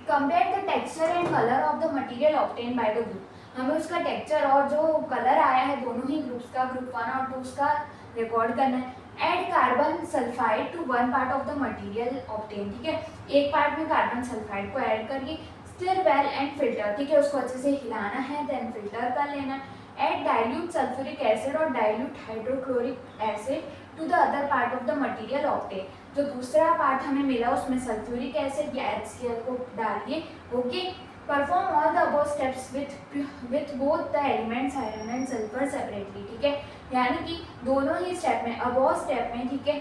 compare the texture and colour of the material obtain by the group, हमें उसका टेक्सचर और जो कलर आया है दोनों ही ग्रुप्स का, ग्रुप 1 और 2 का रिकॉर्ड करना है। Add carbon sulphide to one part of the material obtain, ठीक है, एक पार्ट में कार्बन सल्फाइड को ऐड करिए। स्टिर वेल एंड फिल्टर, ठीक है, उसको अच्छे से हिलाना है, देन फिल्टर कर लेना है। एड डाइल्यूट सल्फ्यूरिक एसिड और dilute hydrochloric acid to the other part of the material obtain, जो दूसरा पार्ट हमें मिला उसमें सल्फ्यूरिक एसिड या HCl को डालिए। Okay, perform all the above steps with both the elements iron and sulphur separately, ठीक है, यानी कि दोनों ही स्टेप में, अबव स्टेप में, ठीक है,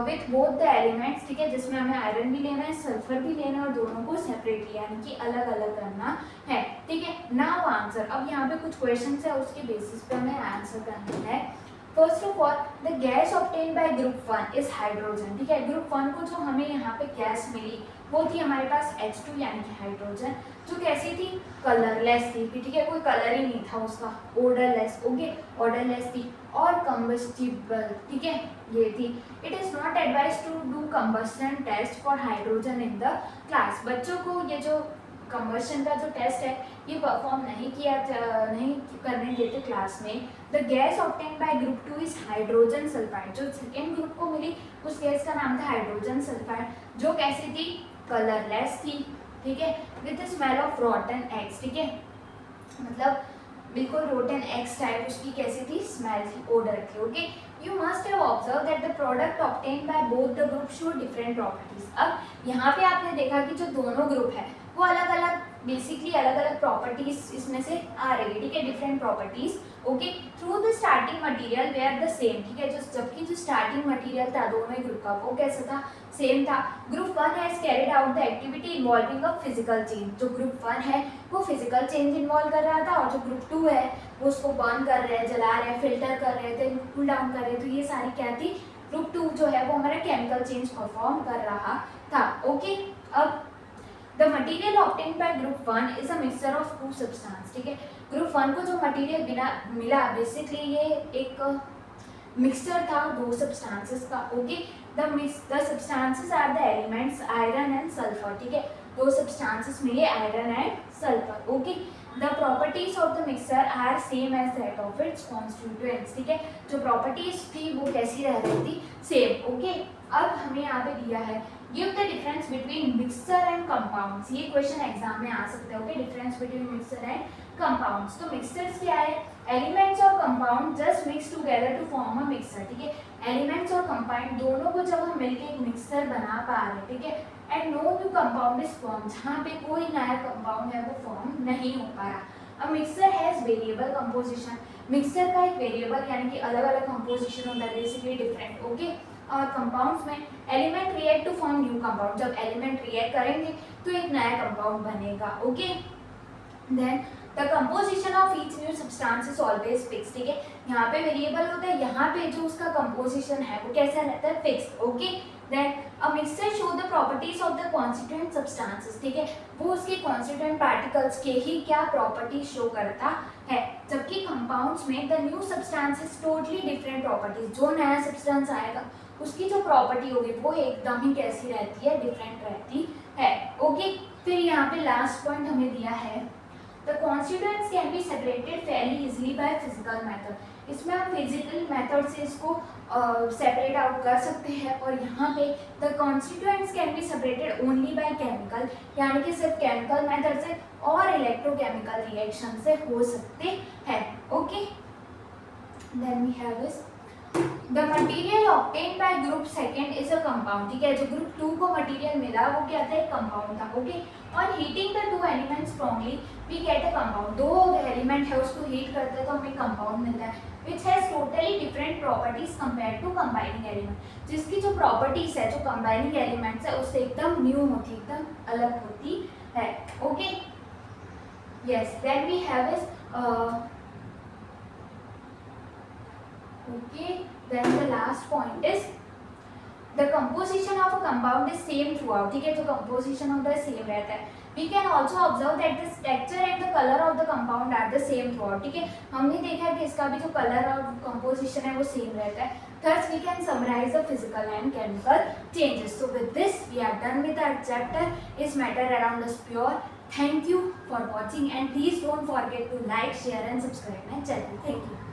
विथ बोथ द एलिमेंट्स, ठीक है, जिसमें हमें आयरन भी लेना है सल्फर भी लेना है और दोनों को सेपरेटली यानी कि अलग अलग करना है। ठीक है, नाउ आंसर, अब यहाँ पे कुछ क्वेश्चन है उसके बेसिस पे हमें आंसर करना है। First of all, the gas obtain by group 1 is hydrogen, ठीक है, ग्रुप 1 को जो हमें यहाँ पे गैस मिली वो थी हमारे पास H2 यानी कि हाइड्रोजन, जो कैसी थी, कलरलेस थी, ठीक है, कोई कलर ही नहीं था उसका, ऑर्डरलेस। ओके, ऑर्डरलेस थी और कंबस्टिबल, ठीक है, ये थी। It is not advise to do combustion test for hydrogen in the class, बच्चों को ये जो कंबस्टन का जो टेस्ट है ये परफॉर्म नहीं करने देते क्लास में। The gas obtain by group 2 is hydrogen sulphide, जो सेकेंड ग्रुप को मिली उस गैस का नाम था हाइड्रोजन सल्फाइड, जो कैसी थी, कलरलेस थी, ठीक है, विद स्मेल ऑफ रॉटन एग्स, ठीक है, मतलब बिल्कुल रोटन एग्स टाइप उसकी कैसी थी, स्मेल थी, ओडर थी। Okay, you must have observe that the product obtain by both the group show different properties. अब यहाँ पे आपने देखा कि जो दोनों ग्रुप है वो अलग अलग, बेसिकली अलग अलग प्रॉपर्टीज इसमें से आ रही है, ठीक है, different properties. Okay, through the starting material were the same, ठीक है, जबकि जो स्टार्टिंग मटेरियल था दोनों ही ग्रुप का वो कैसा था, सेम था। Group 1 has carried out the activity involving a physical change, जो ग्रुप 1 है वो फिजिकल चेंज इन्वॉल्व कर रहा था और जो ग्रुप 2 है वो उसको बर्न कर रहे हैं, जला रहे हैं, फिल्टर कर रहे थे, कूल डाउन कर रहे हैं, तो ये सारी क्या थी, ग्रुप 2 जो है वो हमारा केमिकल चेंज परफॉर्म कर रहा था। ओके, अब the material obtain by group 1 is a mixture of two substance, ठीक है, ग्रुप 1 को जो मटेरियल मिला बेसिकली ये एक मिक्सचर था दो सब्सटेंसेस का। Okay, the substances are the elements iron and sulphur, ठीक है, दो सब्सटेंसेस मिले iron and sulphur. Okay, the properties of the mixture are same as that of its constituents, ठीक है, जो प्रॉपर्टीज थी वो कैसी रह रही थी, सेम। ओके, अब हमें यहाँ पे दिया है give the difference between mixture and compounds, ये क्वेश्चन एग्जाम में आ सकते हैं। Okay, difference between mixture and compounds, तो मिक्सचर्स क्या है, एलिमेंट्स और compound just mix together to form a mixture, ठीक है, एलिमेंट्स और कंपाउंड दोनों को जब हम मिलके एक मिक्सचर बना पा रहे हैं, ठीक है, and no new compound is form, जहाँ पे कोई नया कंपाउंड है वो फॉर्म नहीं हो पा रहा। A mixture has variable composition, mixture का एक वेरिएबल यानी कि अलग अलग कंपोजिशन होता है, बेसिकली डिफरेंट। ओके, और कंपाउंड्स में element react to form new compound, जब एलिमेंट रिएक्ट करेंगे तो एक नया कंपाउंड बनेगा। Okay, then the composition of each new substance is always fix, ठीक है, यहाँ पे वेरिएबल होता है, यहाँ पे जो उसका कंपोजिशन है वो कैसा रहता है, fix. Okay, then a mixture show the properties of the constituent substances, ठीक है, वो उसके कॉन्स्टिट्यूएंट पार्टिकल्स के ही क्या प्रॉपर्टी शो करता है, जबकि कंपाउंड्स में the new substances totally different properties, जो नया सब्सटेंस आएगा उसकी जो प्रॉपर्टी होगी वो एकदम ही कैसी रहती है, डिफरेंट रहती है। ओके, फिर यहाँ पे लास्ट पॉइंट हमें दिया है the constituents can be separated Fairlie easily by physical method, इसमें हम फिजिकल मेथड से इसको सेपरेट आउट कर सकते हैं। और यहाँ पे the constituents can be separated only by chemical, यानी कि सिर्फ केमिकल मेथड से और इलेक्ट्रोकेमिकल रिएक्शन से हो सकते हैं। Okay, then we have is the material obtain by group second is a compound, ठीक है, जो ग्रुप 2 को मटेरियल मिला वो क्या था, एक कंपाउंड था, okay. On heating the two elements strongly we get a compound, दो एलिमेंट है उसको हीट करते हैं तो हमें कंपाउंड मिलता है, which has totally different properties compare to combining element, जिसकी जो प्रॉपर्टीज है जो कंबाइनिंग एलिमेंट्स है उससे एकदम न्यू होती, एकदम अलग होती है, okay. Yes, then we have is okay, then the last point is the composition of a compound is same throughout, ठीक है, तो composition होता है same रहता है। We can also observe that the structure and the color of the compound are the same throughout, ठीक है, हमने देखा है कि इसका भी जो color और composition है वो same रहता है। Thus we can summarize the physical and chemical changes. So with this we are done with our chapter is matter around us pure. Thank you for watching and please don't forget to like, share and subscribe my channel. Thank you.